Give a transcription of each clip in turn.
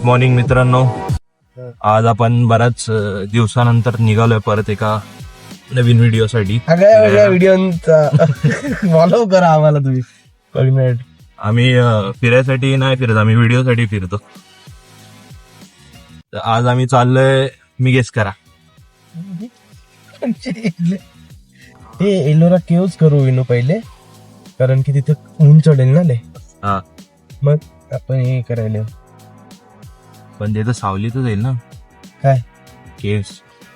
Morning मित्रांनो. आज आपण बऱ्याच दिवसानंतर निघालोय परत एका नवीन व्हिडिओसाठी. सगळ्या व्हिडिओचा फॉलो करा आम्हाला तुम्ही बघण्यासाठी. आम्ही फिरायसाठी नाही फिरत, आम्ही व्हिडिओसाठी फिरतो. तर आज आम्ही चाललोय, मी गेस करा. हे एलोरा केव्स करू विनो पहिले, कारण की तिथे ऊन चढेल ना लय. हा, मग आपण हे करायला पण ते तर सावलीतच जाईल ना. काय केव्स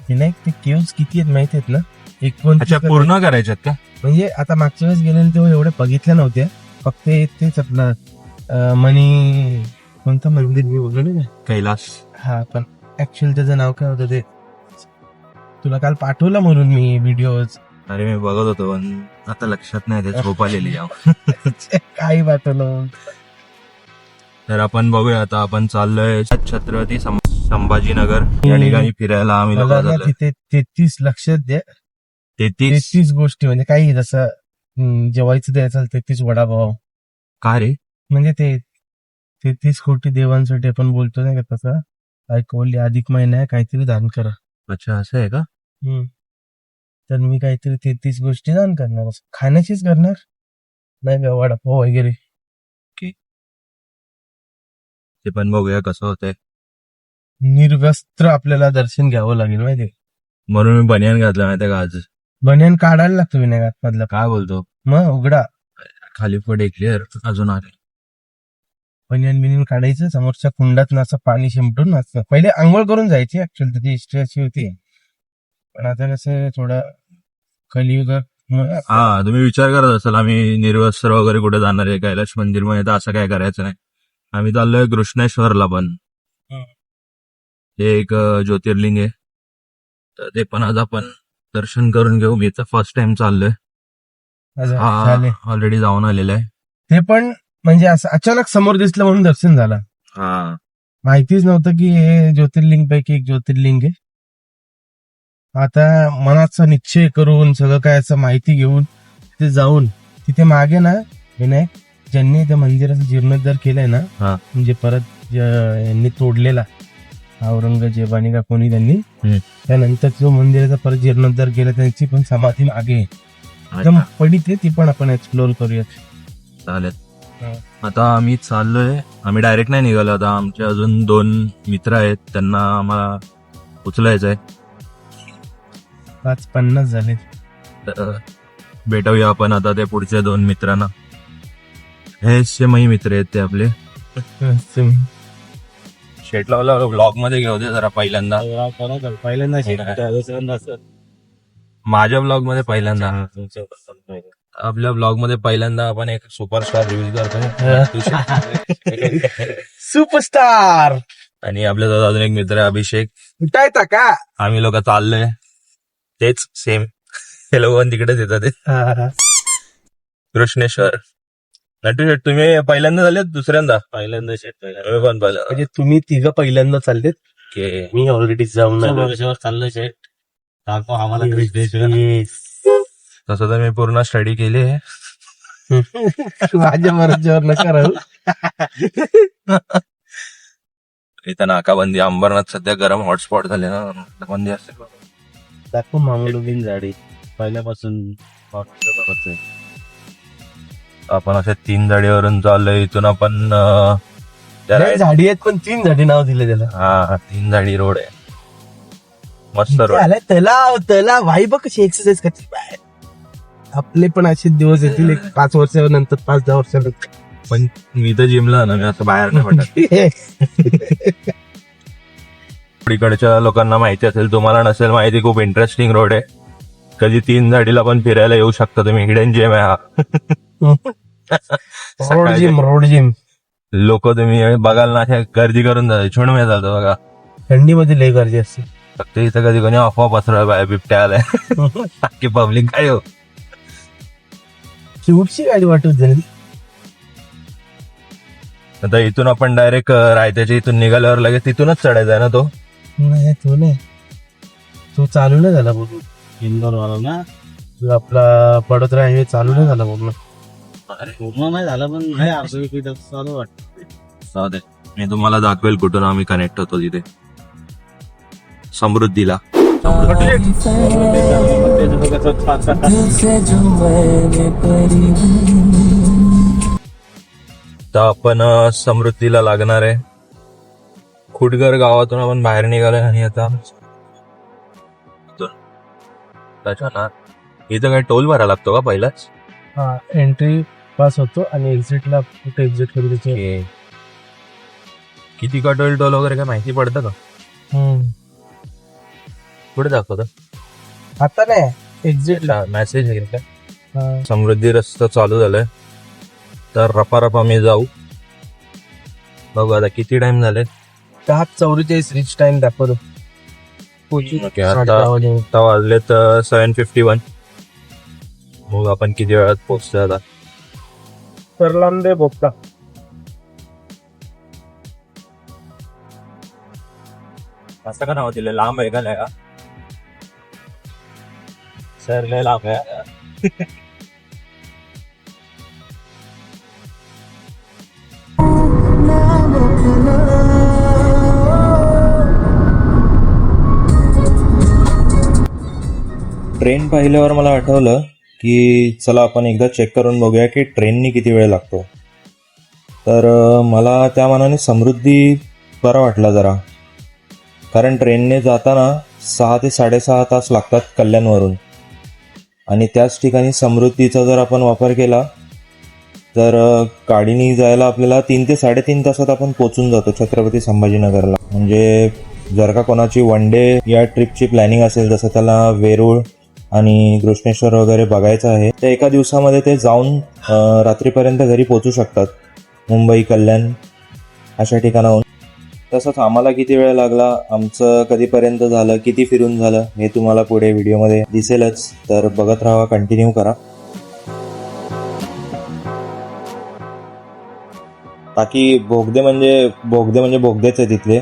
हे नाही, ते केव्स किती आहेत माहिती आहेत ना? 29. अच्छा, पूर्ण करायच्यात का? म्हणजे आता मागच्या वेळेस गेलेले तेव्हा एवढ्या बघितल्या नव्हत्या, फक्त तेच आपलं मनी कोणतं मंदिर मी बोललो ना, कैलास. हा, पण ऍक्च्युअली त्याचं नाव काय होतं ते तुला काल पाठवलं म्हणून मी व्हिडिओज. अरे मी बघत होतो पण आता लक्षात नाही, ते झोप आलेली. काही पाठवलं. तर आपण बघूया, आता आपण चाललोय छत्रपती संभाजीनगर या ठिकाणी फिरायला. आम्ही लोक मला ना तिथे 33 लक्षात द्या, 33 गोष्टी, म्हणजे काही जसं जेवायचं द्यायचं 33 वडापाव. का रे? म्हणजे ते 33 कोटी देवांसाठी आपण बोलतो नाही का, तसं ऐकवली. अधिक महिना आहे, काहीतरी दान करा. अच्छा, असं आहे का? तर मी काहीतरी 33 गोष्टी दान करणार, खाण्याचीच करणार नाही का, वडापाव वगैरे. ते पण बघूया कसं होतंय. निर्वस्त्र आपल्याला दर्शन घ्यावं लागेल माहिती, म्हणून मी बनियान घातलं माहितीये का आज. बनियान काढायला लागतो विनायक मधलं. काय बोलतो? मग उघडा खाली पुढे क्लिअर अजून आले. बनियान बिनियन काढायचं, समोरच्या कुंडात असं पाणी शिंपटून नाचतं. पहिले आंघोळ करून जायची ऍक्च्युअली, त्याची हिस्ट्री अशी होती. पण आता कसं थोडा कलियुग. हा, तुम्ही विचार करत असाल आम्ही निर्वस्त्र वगैरे कुठे जाणार आहे कैलाश मंदिर मध्ये, तर असं काय करायचं नाही. आम्ही चाललोय कृष्णेश्वरला. पण हे एक ज्योतिर्लिंग आहे, तर ते पण आज आपण दर्शन करून घेऊ. मी तर फर्स्ट टाइम चाललोय, ऑलरेडी जाऊन आलेलं आहे. ते पण म्हणजे असं अचानक समोर दिसलं म्हणून दर्शन झालं. हा, माहितीच नव्हतं की हे ज्योतिर्लिंग पैकी एक ज्योतिर्लिंग आहे. आता मनाचा निश्चय करून सगळं काय असं माहिती घेऊन तिथे जाऊन, तिथे मागे ना विनायक ज्यांनी त्या मंदिराचा जीर्णोद्धार केलाय ना, म्हणजे परत यांनी तोडलेला औरंगजेबाने का कोणी त्यांनी, त्यानंतर जो मंदिराचा परत जीर्णोद्धार केला त्यांची पण समाधी मागे एकदम पडीत आहे. ती पण आपण एक्सप्लोर करूया. चालेल. आता आम्ही चाललोय, आम्ही डायरेक्ट नाही निघालो. आता आमचे अजून 2 मित्र आहेत, त्यांना आम्हाला उचलायचंय. 5:50 झाले. तर भेटूया आपण आता ते पुढच्या 2 मित्रांना. हे मही मित्र आहेत ते आपले. शेट लावला ब्लॉग मध्ये घेऊ दे जरा पहिल्यांदा. माझ्या ब्लॉग मध्ये पहिल्यांदा, आपल्या ब्लॉग मध्ये पहिल्यांदा आपण एक सुपरस्टार रिव्ह्यू करतो. सुपरस्टार. आणि आपल्या अजून एक मित्र आहे अभिषेक. उठायचा का? आम्ही लोक चाललोय तेच सेम. हे लोक तिकडेच येतात. कृष्णेश्वर. नटू शेट, तुम्ही पहिल्यांदा झालेत? दुसऱ्यांदा? पहिल्यांदा शेट. पण म्हणजे तुम्ही तिघं पहिल्यांदा चाललेत? मी ऑलरेडी जाऊन चाललोय शेट. दाखव आम्हाला तसं तर मी पूर्ण स्टडी केली आहे. माझ्या मर्जीवर नका राहू. इथं नाकाबंदी. अंबरनाथ सध्या गरम हॉटस्पॉट झाले ना, बंदी असते. दाखव मामूल बिन झाडी पहिल्यापासून आपण अशा 3 झाडीवरून चाललोय. इथून आपण झाडी आहेत, पण 3 झाडी नाव दिले त्याला. हा, 3 झाडी रोड आहे. मस्त रोड. तलाव भाई बघ कशी एक्सरसाइज करते. आपले पण असे दिवस येतील, एक 5 वर्षानंतर, 5-10 वर्षानंतर. पण मी तर जिमला ना, मी असं बाहेर नाही पडत. इकडच्या लोकांना माहिती असेल, तुम्हाला नसेल माहिती. खूप इंटरेस्टिंग रोड आहे. कधी 3 झाडीला पण फिरायला येऊ शकता तुम्ही. हिडन जिम आहे हा. Road gym. लोक तुम्ही बघाल ना, अशा गर्दी करून जाते. छोड मी जातो बघा. थंडीमध्ये लय गर्दी असते. फक्त इथं कधी कोणी अफवा पसरवाय बाय बिबट्या आलाय. अख्खी पब्लिक काय हो. शेवटची गाडी वाटत झाली. आता इथून आपण डायरेक्ट रायत्याच्या इथून निघाल्यावर लगेच तिथूनच चढायचा आहे ना तो? नाही, तो चालू नाही झाला पूर्ण. इंदोर वाला ना, आपला बडोदरा हायवे चालू नाही झाला पूर्ण. पूर्ण नाही झाला, पण चालू वाटत. मी तुम्हाला दाखवेल कुठून आम्ही कनेक्ट होतो तिथे. समृद्धीला. तर आपण समृद्धीला लागणार आहे. खुटगर गावातून आपण बाहेर निघालोय आणि आता त्याच्या इथं काय टोल भरायला लागतो का पहिलाच? हा, एंट्री पास होतो आणि एक्झिटला कुठे एक्झिट करू त्याचे. किती का टोल वगैरे काय माहिती पडतं का? कुठे दाखवतं? आता नाही, एक्झिटला मेसेज आहे का? समृद्धी रस्ता चालू झालाय, तर रपारप आम्ही जाऊ. बघू आता किती टाइम झाले. 10:44 रिच टाइम दाखवतो. आता वाजले तर 7:51. मग आपण किती वेळात पोहोचतोय आता? सरलांदे बोपटा. असं का नाव दिलं? लांब आहे का नाही का? सर लय लांब आहे. ट्रेन पाहिल्यावर मला आठवलं की चला आपण एकदा चेक करून बघूया की ट्रेननी किती वेळ लागतो. तर मला त्या मानाने समृद्धी बरा वाटला जरा, कारण ट्रेनने जाताना 6 ते 6.5 तास लागतात कल्याणवरून, आणि त्याच ठिकाणी समृद्धीचा जर आपण वापर केला तर गाडीने जायला आपल्याला 3 ते 3.5 तासात आपण पोचून जातो छत्रपती संभाजीनगरला. म्हणजे जर का कोणाची वन डे या ट्रिपची प्लॅनिंग असेल, जसं त्याला वेरूळ आणि कृष्णेश्वर वगैरे बघायचं आहे, तर एका दिवसामध्ये ते जाऊन रात्रीपर्यंत घरी पोचू शकतात. मुंबई, कल्याण अशा ठिकाणाहून. तसंच आम्हाला किती वेळ लागला, आमचं कधीपर्यंत झालं, किती फिरून झालं, हे तुम्हाला पुढे व्हिडिओमध्ये दिसेलच. तर बघत राहा, कंटिन्यू करा. बाकी बोगदे म्हणजे बोगदेच आहे तिथले.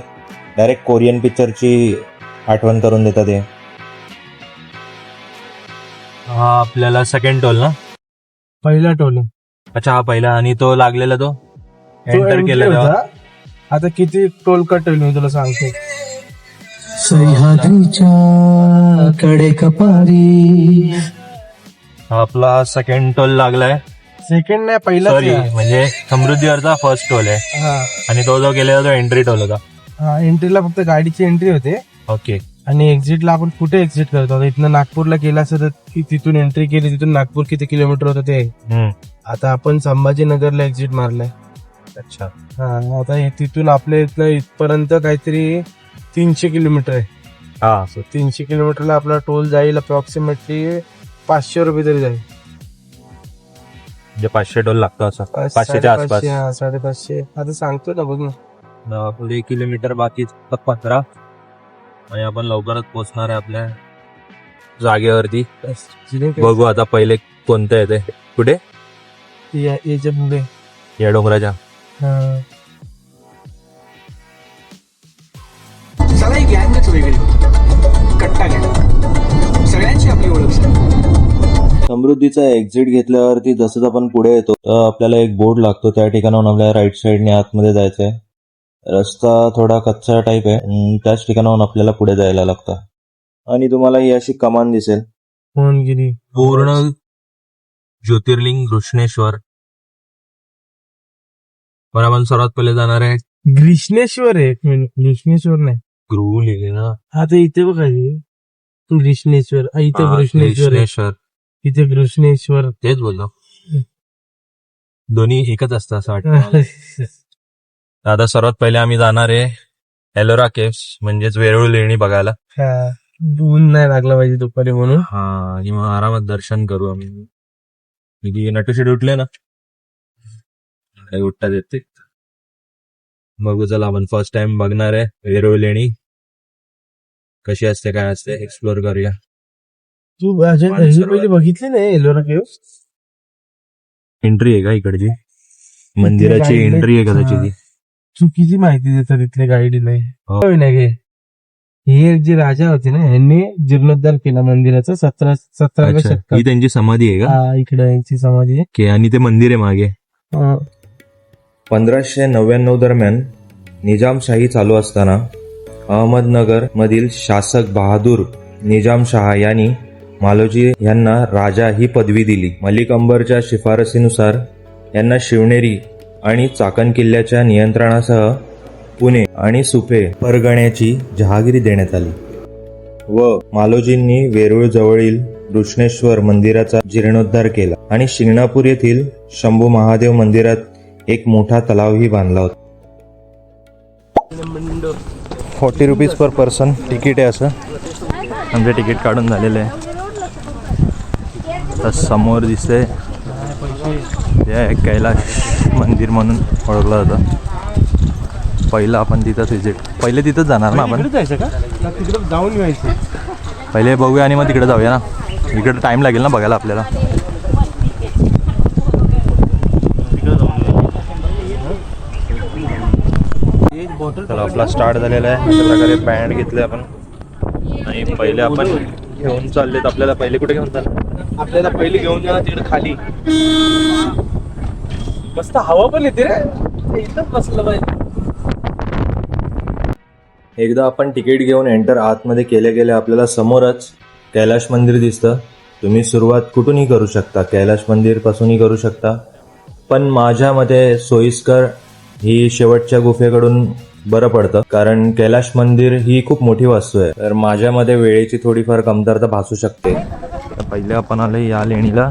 डायरेक्ट कोरियन पिक्चरची आठवण करून देतात हे. हा आपल्याला सेकंड टोल ना? पहिला टोल. अच्छा, हा पहिला. आणि तो लागलेला तो एंटर केला होता. आता किती टोल कट होईल मी तुला सांगतो. सह्याद्रीच्या कडे कपारी. हा आपला सेकंड टोल लागलाय. सेकंड नाही, पहिला. सॉरी, म्हणजे समृद्धीवरचा फर्स्ट टोल आहे. हा, आणि तो जो गेलेला तो एंट्री टोल होता. हा, एंट्रीला फक्त गाडीची एंट्री होते. ओके. आणि एक्झिटला आपण कुठे एक्झिट करतो? आता इथनं नागपूरला गेला असेल तर तिथून एंट्री केली, तिथून नागपूर किती किलोमीटर होतं ते. आता आपण संभाजीनगरला एक्झिट मारलाय. अच्छा. हा, आता हे तिथून आपल्या इथनं इथपर्यंत काहीतरी 300 किलोमीटर आहे. हा, 300 किलोमीटरला आपला टोल जाईल अप्रॉक्सिमेटली 500 रुपये तरी जाईल. म्हणजे 500 टोल लागतो असं. 500च्या आसपास. 550. आता सांगतो ना, बघ ना. आपले किलोमीटर बाकी 15. आणि आपण लवकरच पोहोचणार आहे आपल्या जागेवरती. बघू आता पहिले कोणतं येते. कुठे? याच्या पुढे, या डोंगराच्या. चला ही गँगच वेगळी, कट्टा गँग, सगळ्यांची आपली ओळख. समृद्धीचा एक्झिट घेतल्यावरती जसंच आपण पुढे येतो आपल्याला एक बोर्ड लागतो. त्या ठिकाणाहून आपल्याला राईट साईडने आतमध्ये जायचंय. रस्ता थोडा कच्चा टाईप आहे, त्याच ठिकाणाहून आपल्याला पुढे जायला लागतं. आणि तुम्हाला ही अशी कमान दिसेल, मोहनगिरी. पूर्ण ज्योतिर्लिंग कृष्णेश्वर. पण आपण सर्वात पहिले जाणार आहे कृष्णेश्वर आहे. कृष्णेश्वर नाही, गृह लिहिले ना. आता इथे बघा, कृष्णेश्वर. इथे कृष्णेश्वर, इथे कृष्णेश्वर. तेच बोललो, दोन्ही एकच असतं असं वाटतं. आता सर्वात पहिले आम्ही जाणार आहे एलोरा केव्स, म्हणजेच वेरूळ लेणी बघायला. ऊन नाही लागला पाहिजे दुपारी म्हणून. हा, आणि मग आरामात दर्शन करू आम्ही. नटूशीट उठले ना, काही उठतात येते. बघू चला, आपण फर्स्ट टाइम बघणार आहे वेरूळ लेणी. कशी असते, काय असते, एक्सप्लोर करूया. तू पहिली बघितली नाही एलोरा केव्स? एंट्री आहे का इकडची? मंदिराची एंट्री आहे का त्याची ती? चुकीची माहिती देतात इथले गाईड नाही. हे जे राजा होते ना, यांनी जीर्णोद्धार केला मंदिराचा 17व्या शतकात. ही त्यांची समाधी आहे का? इकडे यांची समाधी आहे. आणि ते मंदिर आहे मागे. 1599 दरम्यान निजामशाही चालू असताना अहमदनगर मधील शासक बहादूर निजामशाह यांनी मालोजी यांना राजा ही पदवी दिली. मलिक अंबरच्या शिफारसीनुसार यांना शिवनेरी आणि चाकण किल्ल्याच्या नियंत्रणासह पुणे आणि सुपे परगण्याची जहागिरी देण्यात आली व मालोजींनी वेरूळ जवळील कृष्णेश्वर मंदिराचा जीर्णोद्धार केला आणि शिंगणापूर येथील शंभू महादेव मंदिरात एक मोठा तलावही बांधला होता. 40 रुपीज पर पर्सन तिकीट आहे असं. आमचे तिकीट काढून झालेलं आहे. तर समोर दिसतंय ते कैलाश मंदिर म्हणून ओळखलं जातं. पहिलं आपण तिथंच पहिले तिथंच जाणार ना आपण. जायचं का तिकडे जाऊन यायचं. पहिले बघूया आणि मग तिकडे जाऊया ना. इकडे टाइम लागेल ना बघायला आपल्याला. चला आपला स्टार्ट झालेला आहे. अशा प्रकारे बँड घेतले आपण आणि पहिले आपण घेऊन चाललेत. आपल्याला पहिले कुठे घेऊन चाललं? आपल्याला पहिले घेऊन जा तिकडे खाली. मस्त हवा पण येते रे इथं बसलं पाहिजे. एकदा आपण तिकीट घेऊन एंटर आतमध्ये गेले आपल्याला समोरच कैलाश मंदिर दिसतं. तुम्ही सुरुवात कुठूनही करू शकता, कैलाश मंदिर पासूनही करू शकता, पण माझ्या मते सोयीस्कर ही शेवटच्या गुफेकडून बरं पडतं, कारण कैलाश मंदिर ही खूप मोठी वास्तू आहे. तर माझ्या मते वेळेची थोडीफार कमतरता भासू शकते. पहिले आपण आले या लेणीला.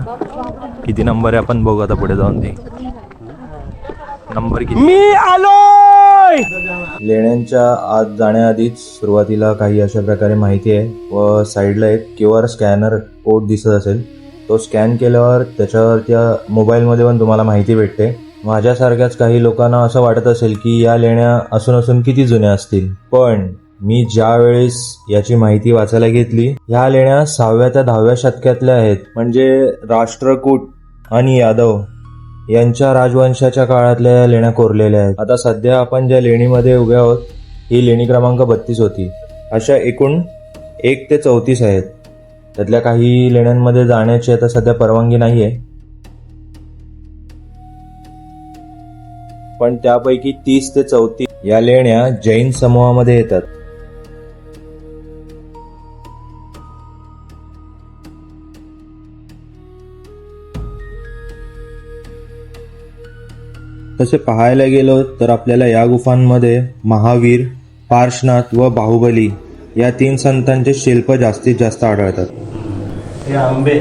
किती नंबर आहे आपण बघू आता पुढे जाऊन. ते नंबर किती? मी आलोय. लेण्यांच्या आत जाण्याआधीच सुरुवातीला काही अशा प्रकारे माहिती आहे व साईडला एक QR स्कॅनर कोड दिसत असेल. तो स्कॅन केल्यावर त्याच्यावर त्या मोबाईलमध्ये पण तुम्हाला माहिती भेटते. माझ्यासारख्याच काही लोकांना असं वाटत असेल की या लेण्या असून किती जुन्या असतील, पण मी ज्या वेळेस याची माहिती वाचायला घेतली, ह्या लेण्या 6व्या ते 10व्या शतकातल्या आहेत. म्हणजे राष्ट्रकूट आणि यादव यांच्या राजवंशाच्या काळातल्या या लेण्या कोरलेल्या आहेत. आता सध्या आपण ज्या लेणीमध्ये उभे आहोत ही लेणी क्रमांक 32 होती. अशा एकूण 1 ते 34 आहेत. त्यातल्या काही लेण्यांमध्ये जाण्याची आता सध्या परवानगी नाहीये, पण त्यापैकी 30 ते 34 या लेण्या जैन समूहामध्ये येतात. तसे पाहायला गेलो तर आपल्याला या गुफांमध्ये महावीर, पार्श्वनाथ व बाहुबली या 3 संतांचे शिल्प जास्तीत जास्त आढळतात. हे आंबे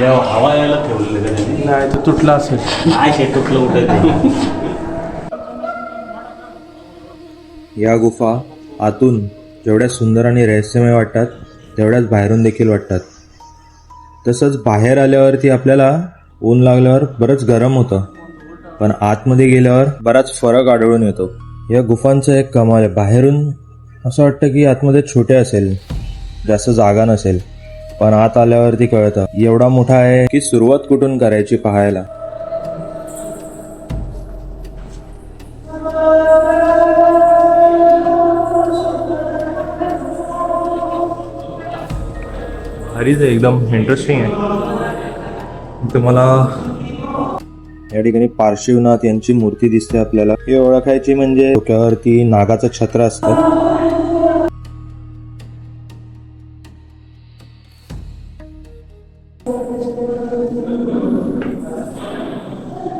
या हवा यायला ठेवलेले का त्यांनी? नाही तो तुटला असेल. काय शे तुटलं उठत. या गुफा आतून जेवढ्या सुंदर आणि रहस्यमय वाटतात तेवढ्याच बाहेरून देखील वाटतात. तसंच बाहेर आल्यावरती आपल्याला ऊन लागल्यावर बरंच गरम होतं, पण आतमध्ये गेल्यावर बराच फरक आढळून येतो. या गुफांचं एक कमाल आहे. बाहेरून असं वाटतं की आतमध्ये छोटे असेल, जास्त जागा नसेल, पण आत आल्यावरती कळतं एवढा मोठा आहे की सुरुवात कुठून करायची पाहायला. भारीच आहे, एकदम इंटरेस्टिंग आहे. तुम्हाला या ठिकाणी पार्श्वनाथ यांची मूर्ती दिसते आपल्याला. हे ओळखायची म्हणजे डोक्यावरती नागाचं छत्र असतं.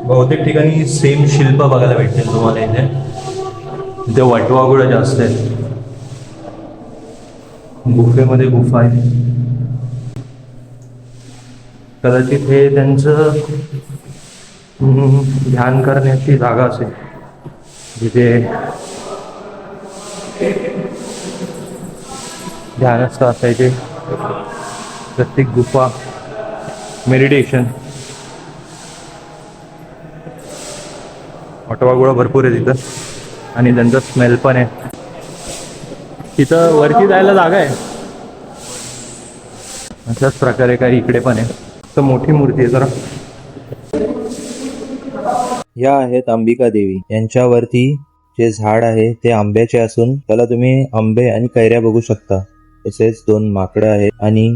बहुतेक ठिकाणी सेम शिल्प बघायला भेटतील तुम्हाला. इथे वटवाघूळ जास्त आहेत. गुफेमध्ये गुफा आहे. कदाचित हे त्यांचं ध्यान करण्याची जागा असेल, जिथे ध्यानस्थ असायचे. प्रत्येक गुफा मेडिटेशन. वटवाघूळ भरपूर आहे तिथं आणि त्यांचा स्मेल पण आहे. तिथं वरती जायला जागा आहे. अशाच प्रकारे काही इकडे पण आहे. तर मोठी मूर्ती आहे जरा. या आहेत अंबिका देवी. यांच्यावरती जे झाड आहे ते आंब्याचे असून त्याला तुम्ही आंबे आणि कैऱ्या बघू शकता. तसेच 2 माकडं आहेत आणि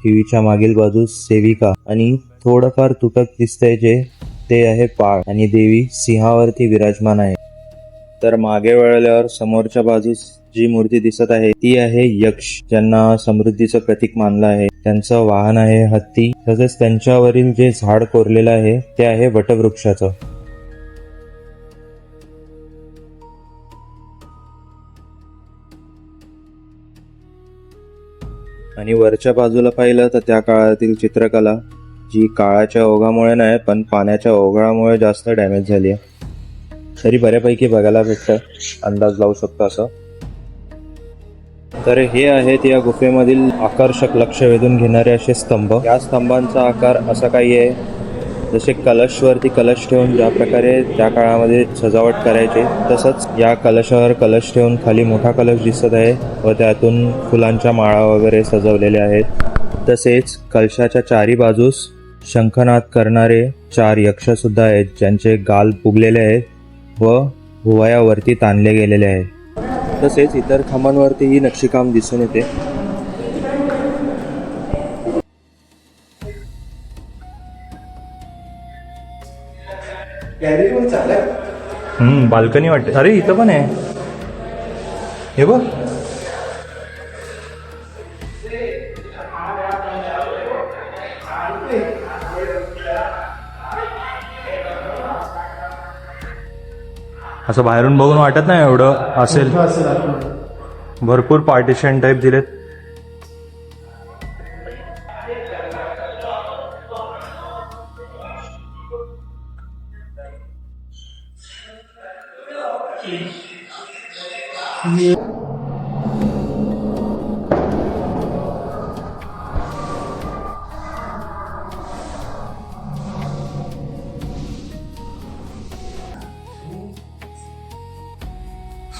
देवीच्या मागील बाजूस सेविका आणि थोडंफार तुटक दिसतंय जे ते आहे पाळ आणि देवी सिंहावरती विराजमान आहे. तर मागे वळल्यावर समोरच्या बाजूस जी मूर्ती दिसत आहे ती आहे यक्ष, ज्यांना समृद्धीचं प्रतीक मानलं आहे. त्यांचं वाहन आहे हत्ती, तसेच त्यांच्यावरील जे झाड कोरलेलं आहे ते आहे वटवृक्षाचं. आणि वरच्या बाजूला पाहिलं तर त्या काळातील चित्रकला जी काळाच्या ओघामुळे नाही पण पाण्याच्या ओघामुळे जास्त डॅमेज झाली आहे. तरी बऱ्यापैकी बघायला भेटतं, अंदाज लावू शकतो असं. तर हे आहेत या गुफेमधील आकर्षक लक्ष वेधून घेणारे असे स्तंभ. या स्तंभांचा आकार असा काही आहे जसे कलशवरती कलश ठेवून ज्या प्रकारे त्या काळामध्ये सजावट करायचे, तसंच या कलशावर कलश ठेवून खाली मोठा कलश दिसत आहे व त्यातून फुलांच्या माळा वगैरे सजवलेल्या आहेत. तसेच कलशाच्या चारी बाजूस शंखनाद करणारे 4 यक्ष सुद्धा आहेत, ज्यांचे गाल फुगलेले आहेत व भुवयावरती ताणले गेलेले आहेत. तसेच इतर खांबांवरतीही नक्षीकाम दिसून येते. बाल्कनी वाटते. अरे इथं पण आहे, हे बघ. असं बाहेरून बघून वाटत नाही एवढं असेल. भरपूर पार्टिशन टाईप दिलेत.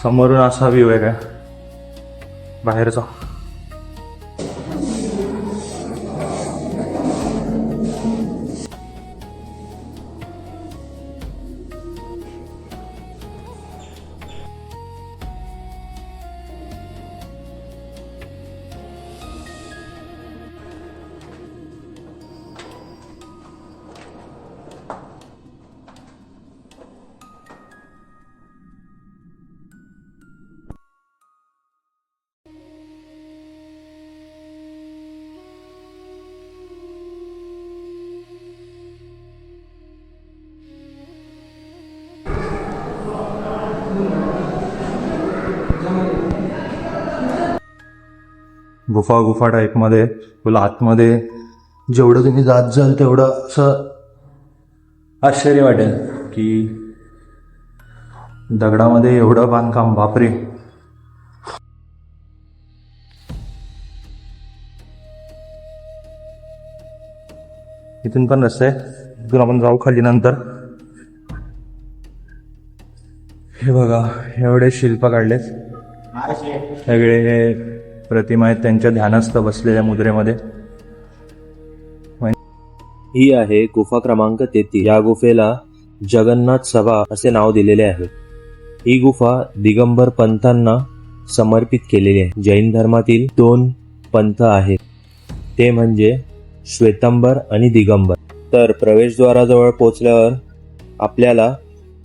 समोरून असा व्ह्यू आहे काय बाहेरचा. गुफा टाईपमध्ये फुल आतमध्ये जेवढं तुम्ही जात जाल तेवढं असं आश्चर्य वाटेल की दगडामध्ये एवढं बांधकाम, बापरे. इथून पण रस्ता आहे, इथून आपण जाऊ खाली नंतर. हे बघा एवढे शिल्प काढलेत, सगळे हे प्रतिमा आहेत त्यांच्या ध्यानस्थ बसलेल्या मुद्रेमध्ये. ही आहे गुफा क्रमांक 33. या गुफेला जगन्नाथ सभा असे नाव दिलेले आहे. ही गुफा दिगंबर पंथांना समर्पित केलेली आहे. जैन धर्मातील 2 पंथ आहेत, ते म्हणजे श्वेतांबर आणि दिगंबर. तर प्रवेशद्वाराजवळ पोहोचल्यावर आपल्याला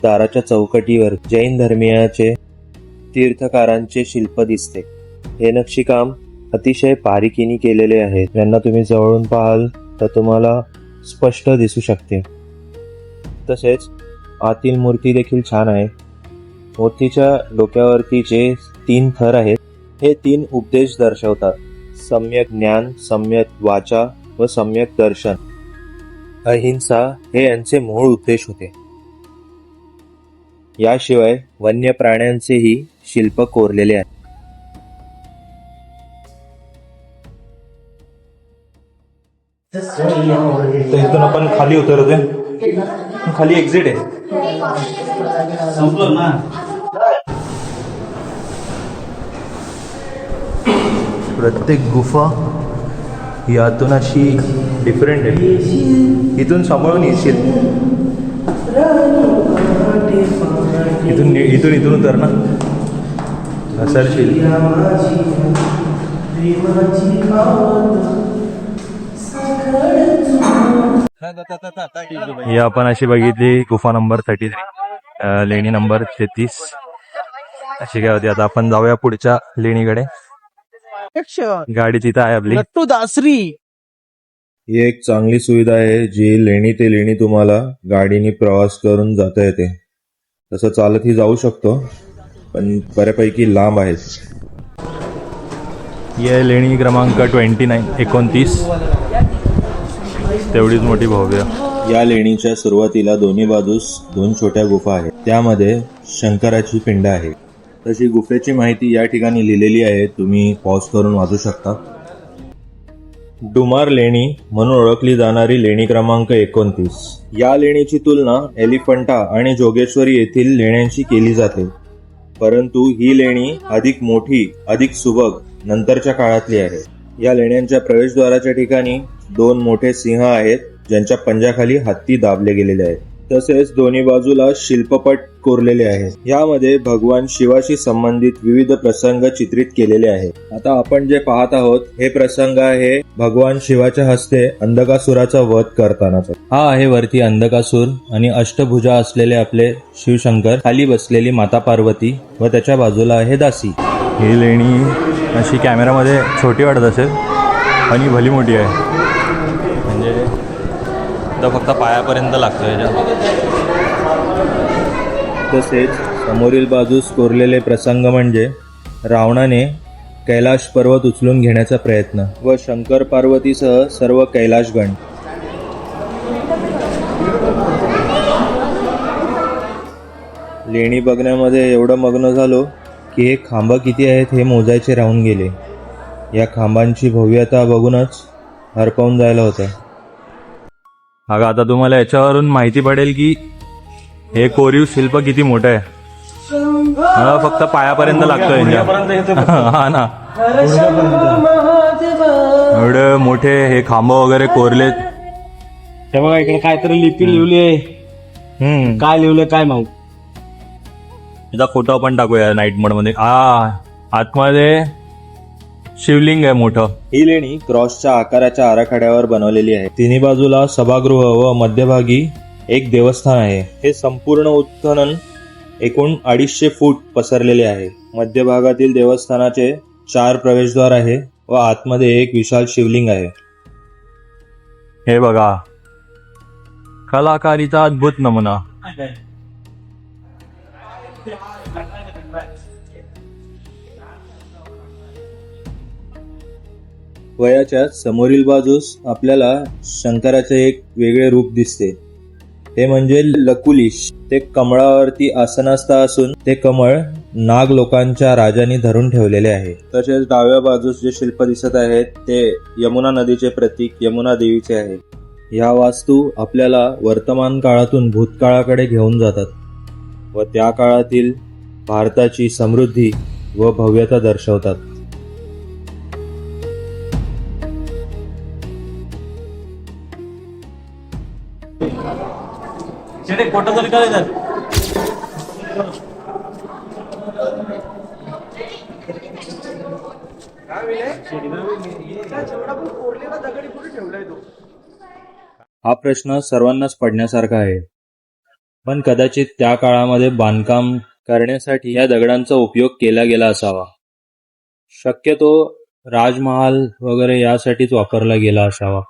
दाराच्या चौकटीवर जैन धर्मीयाचे तीर्थकारांचे शिल्प दिसते. हे नक्षीकाम अतिशय बारीकीने केलेले आहे. यांना तुम्ही जवळून पाहाल तर तुम्हाला स्पष्ट दिसू शकते. तसेच आतील मूर्ती देखील छान आहे. मूर्तीच्या डोक्यावरती जे 3 थर आहेत हे 3 उपदेश दर्शवतात: सम्यक ज्ञान, सम्यक वाचा व सम्यक दर्शन. अहिंसा हे यांचे मूळ उद्देश होते. याशिवाय वन्य प्राण्यांचेही शिल्प कोरलेले आहे. तर इथून आपण खाली उतरतोय. खाली एक्झिट आहे. प्रत्येक गुफा यातून अशी डिफरंट आहे. इथून सांभाळून येशील. इथून उतर ना, घसरशील. ही आपण अशी बघितली गुफा नंबर 33, लेणी नंबर 33 अशी काय होती. आता आपण जाऊया पुढच्या लेणीकडे. गाडी तिथं आहे आपली. लट्टू दासरी ही एक चांगली सुविधा आहे जी लेणी ते लेणी तुम्हाला गाडीने प्रवास करून जाता येते. तसं चालतही जाऊ शकतो पण बऱ्यापैकी लांब आहे. ही आहे लेणी क्रमांक 29 तेवढीच मोठी भव्य. या लेणीच्या सुरुवातीला दोन्ही बाजूस 2 छोट्या गुफा आहेत. त्यामध्ये शंकराची पिंड आहे. तशी गुफेची माहिती या ठिकाणी लिहिलेली आहे, तुम्ही पॉज करून वाचू शकता. डुमार लेणी म्हणून ओळखली जाणारी लेणी क्रमांक 29. या लेणीची तुलना एलिफंटा आणि जोगेश्वरी येथील लेण्यांशी केली जाते, परंतु ही लेणी अधिक मोठी, अधिक सुबक नंतरच्या काळातली आहे. या लेण्यांच्या प्रवेशद्वाराच्या ठिकाणी 2 मोठे सिंह आहेत ज्यांच्या पंजाखाली हत्ती दाबले गेलेले आहेत. तसेच दोन्ही बाजूला शिल्पपट कोरलेले आहेत. यामध्ये भगवान शिवाशी संबंधित विविध प्रसंग चित्रित केलेले आहेत. आता आपण जे पाहत आहोत हे प्रसंग आहे भगवान शिवाच्या हस्ते अंधकासुराचा वध करतानाचा. हा आहे वरती अंधकासूर आणि अष्टभुजा असलेले आपले शिवशंकर, खाली बसलेली माता पार्वती व त्याच्या बाजूला आहे दासी. ही लेणी अशी कॅमेरामध्ये छोटी वाटत असेल आणि भली मोठी आहे. म्हणजे फक्त पायापर्यंत लागतो याच्या. तसेच समोरील बाजूस कोरलेले प्रसंग म्हणजे रावणाने कैलाश पर्वत उचलून घेण्याचा प्रयत्न व शंकर पार्वतीसह सर्व कैलाशगण. लेणी बघण्यामध्ये एवढं मग्न झालो की हे खांब किती आहेत हे मोजायचे राहून गेले. या खांबांची भव्यता बघूनच हरपावून जायला होतं. अगं आता तुम्हाला याच्यावरून माहिती पडेल की हे कोरीव शिल्प किती मोठं आहे. मला फक्त पायापर्यंत लागतोय. हा ना, एवढे मोठे हे खांब वगैरे कोरलेत. हे बघा इकडे काहीतरी लिपी लिहिली आहे. काय लिहिलंय काय माहित. याचा फोटो आपण टाकूया नाईट मोड मध्ये. आतमध्ये शिवलिंग आहे मोठं. ही लेणी क्रॉसच्या आकाराच्या आराखड्यावर बनवलेली आहे. तिन्ही बाजूला सभागृह व मध्यभागी एक देवस्थान आहे. हे संपूर्ण उत्खनन एकूण 250 फूट पसरलेले आहे. मध्यभागातील देवस्थानाचे 4 प्रवेशद्वार आहे व आतमध्ये एक विशाल शिवलिंग आहे. हे बघा, कलाकारीचा अद्भुत नमुना. वयाच्या समोरील बाजूस आपल्याला शंकराचे एक वेगळे रूप दिसते. ते म्हणजे लकुलिश. ते कमळावरती आसनस्थ असून ते कमळ नाग लोकांच्या राजांनी धरून ठेवलेले आहे. तसेच डाव्या बाजूस जे शिल्प दिसत आहेत ते यमुना नदीचे प्रतीक यमुना देवीचे आहे. ह्या वास्तू आपल्याला वर्तमान काळातून भूतकाळाकडे घेऊन जातात व त्या काळातील भारताची समृद्धी व भव्यता दर्शवतात. फोटो तरी करायचा. हा प्रश्न सर्वांनाच पडण्यासारखा आहे, पण कदाचित त्या काळामध्ये बांधकाम करण्यासाठी या दगडांचा उपयोग केला गेला असावा. शक्यतो राजमहाल वगैरे यासाठीच वापरला गेला असावा.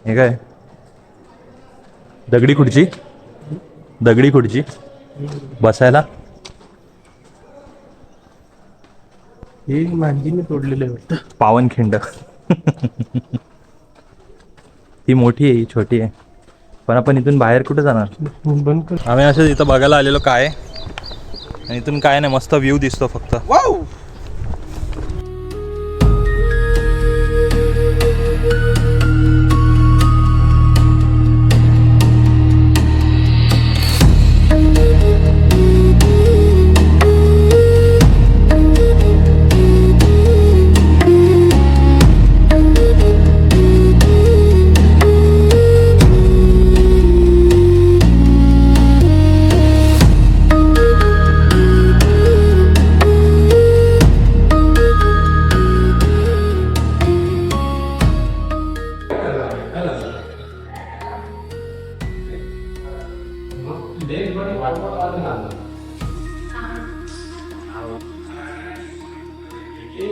हे काय दगडी खुर्ची बसायला. हे मांजीने तोडलेले वाटतं. पावनखिंड. ही मोठी आहे, ही छोटी आहे, पण आपण इथून बाहेर कुठे जाणार. बंद कर. आम्ही असं इथं बघायला आलेलो काय, आणि इथून काय नाही, मस्त व्ह्यू दिसतो फक्त. वाव.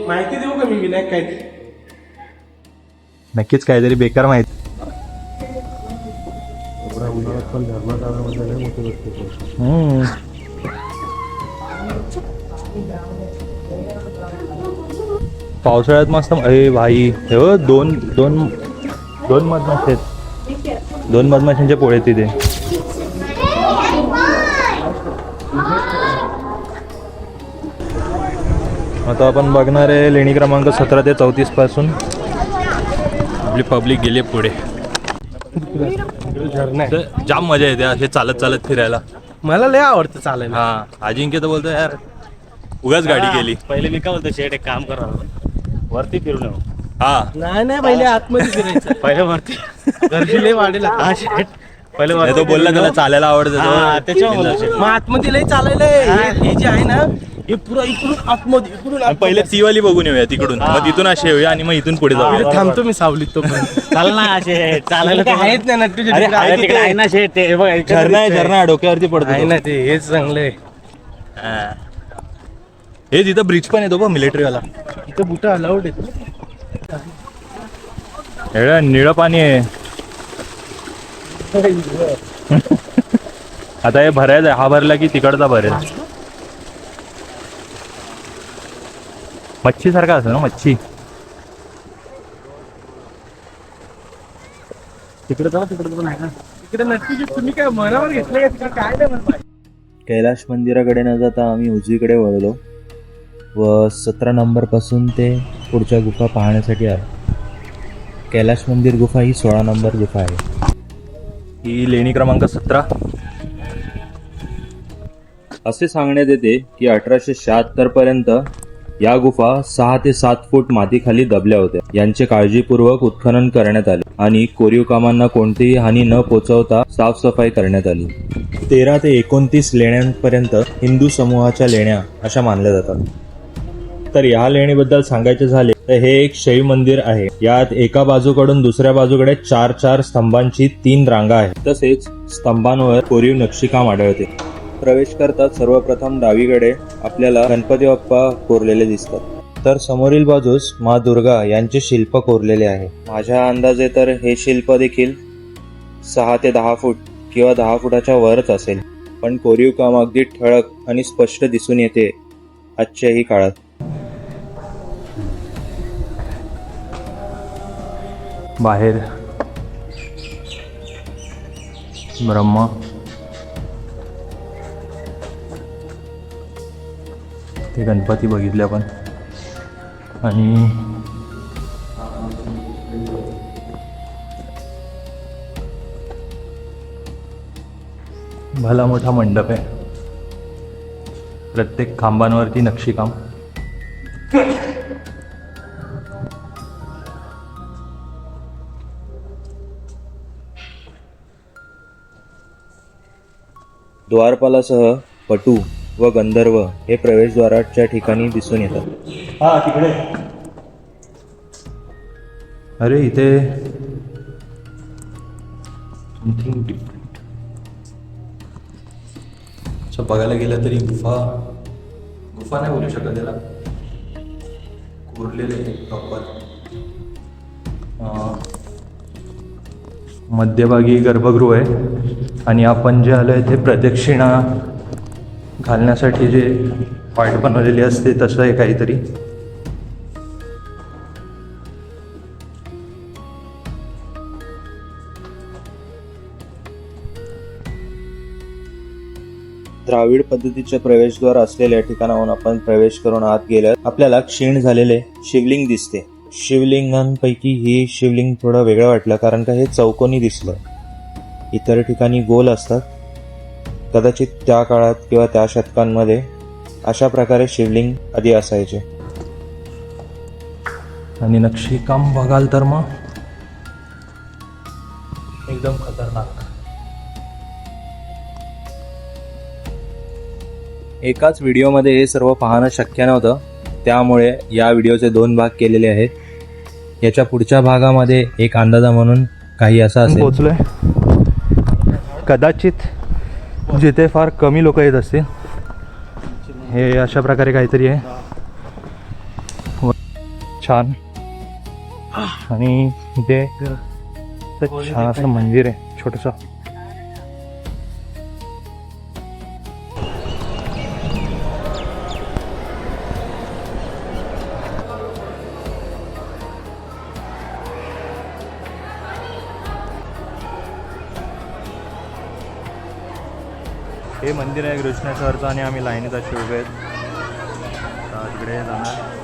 माहिती देऊ का मी विनायक काय नक्कीच काहीतरी बेकार माहिती. पावसाळ्यात मस्त. अरे भाई हे बघ, दोन मधमाशी आहेत. 2 मधमाशांचे पोळे तिथे. आता आपण बघणार आहे लेणी क्रमांक 17 ते 34 पासून. आपली पब्लिक गेली पुढे. तर जाम मजा येते असे चालत चालत फिरायला. मला लय आवडतं चालायला. हा, अजिंक्य तर बोलतो यार उगाच गाडी गेली. पहिले मी काय बोलतो शेट एक काम करा वरती फिरू नये. हा, नाही पहिले आतमध्ये फिरायचं. पहिले वरती गर्दी लय वाढेल आता. हा शेट पहिले नाही वरती तो बोलला त्याला चालायला आवडतं हा, तो. त्याच्यामुळे बोलतो शेट. मग आतमध्ये लय चालायला हे जे आहे ना हे पुरा इकडून आतमध्ये इकडून आणि आतमध्ये. पहिले ती वाली बघून येऊया तिकडून, मग तिथून असे येऊया आणि मग इथून पुढे इकडे जाऊया. थांबतो मी सावलीत तो पण. चाल ना शेट चालायला काय आहेत ना नट्टूचे अरे तिकडे आहे आहे तिकडे आहे ना शेट ते बघ इकडे झरणा आहे, दिसतंय. झरणा डोक्यावरती पडतो आहे तो. ना ते हेच चांगलंय. हा. हे तिथं ब्रिज पण येतो बघ मिलिटरीवाला. इथं बुटा अलाउड आहेत. निळं पाणी आहे. आता हे भरायचं आहे. हा भरला की तिकडचा भरेल. मच्छी सारखा असं ना मच्छी. तिकडे जाऊ तिकडे पण आहे ना. तिकडे नट्टूचे तुम्ही काय मनावर घेतलं का तिकडे काय नाही म्हणत. कैलाश मंदिराकडे न जाता आम्ही उजवीकडे वळलो व 17 नंबर पासून ते पुढच्या गुफा पाहण्यासाठी आलो. कैलाश मंदिर गुफा ही 16 नंबर गुफा आहे. ही लेणी क्रमांक 17. असे सांगण्यात येते की 1876 पर्यंत या गुफा 6 ते 7 फूट मातीखाली दबल्या होत्या. यांचे काळजीपूर्वक उत्खनन करण्यात आले आणि कोरीव कामांना कोणतीही हानी न पोचवता साफसफाई करण्यात आली. 13 ते 29 लेण्यांपर्यंत हिंदू समूहाच्या लेण्या अशा मानल्या जातात. तर या लेणीबद्दल सांगायचे झाले तर हे एक शैव मंदिर आहे. यात एका बाजूकडून दुसऱ्या बाजूकडे 4 स्तंभांची 3 रांगा आहेत. तसेच स्तंभांवर कोरीव नक्षीकाम आढळते. प्रवेश करतात सर्वप्रथम डावीकडे आपल्याला गणपती बाप्पा कोरलेले दिसतात. तर समोरील बाजूस माँ दुर्गा यांचे शिल्प कोरलेले आहे. माझ्या अंदाजे तर हे शिल्प देखील 6 ते 10 फूट किंवा 10 फुटाच्या वरच असेल. पण कोरीव काम अगदी ठळक आणि स्पष्ट दिसून येते आजच्याही काळात. बाहेर ब्रह्मा, ते गणपती बघितले आपण. आणि भला मोठा मंडप आहे. प्रत्येक खांबांवरती नक्षीकाम. द्वारपालासह पटू व गंधर्व हे प्रवेशद्वाराच्या ठिकाणी दिसून येतात. हा तिकडे. अरे इथे बघायला गेलं तरी गुफा नाही बोलू शकत त्याला. कोरलेले प्रॉपर. मध्यभागी गर्भगृह आहे आणि आपण जे आलोय ते प्रदक्षिणा घालण्यासाठी जे पाठ बनवलेली असते तसं आहे काहीतरी. द्राविड पद्धतीचे प्रवेशद्वार असलेल्या ठिकाणाहून आपण प्रवेश करून आत गेल्यास आपल्याला क्षीण झालेले शिवलिंग दिसते. शिवलिंगांपैकी हे शिवलिंग थोडं वेगळं वाटलं कारण का हे चौकोनी दिसलं. इतर ठिकाणी गोल असतात. कदाचित त्या काळात किंवा त्या शतकांमध्ये अशा प्रकारे शिवलिंग आधी असायचे. आणि नक्षीकाम बघाल तर मग एकदम खतरनाक. एकाच व्हिडिओमध्ये हे सर्व पाहणं शक्य नव्हतं, त्यामुळे या व्हिडिओचे 2 भाग केलेले आहेत. याच्या पुढच्या भागामध्ये एक अंदाजा म्हणून काही असा असेल. पोचलोय. कदाचित जिथे फार कमी लोक येत असतील. हे अशा प्रकारे काहीतरी आहे. छान. आणि इथे छान असं मंदिर आहे छोटस. हे मंदिर आहे घृष्णेश्वरचं आणि आम्ही लाईनीत असे उभे आहेत. आता तिकडे जाणार.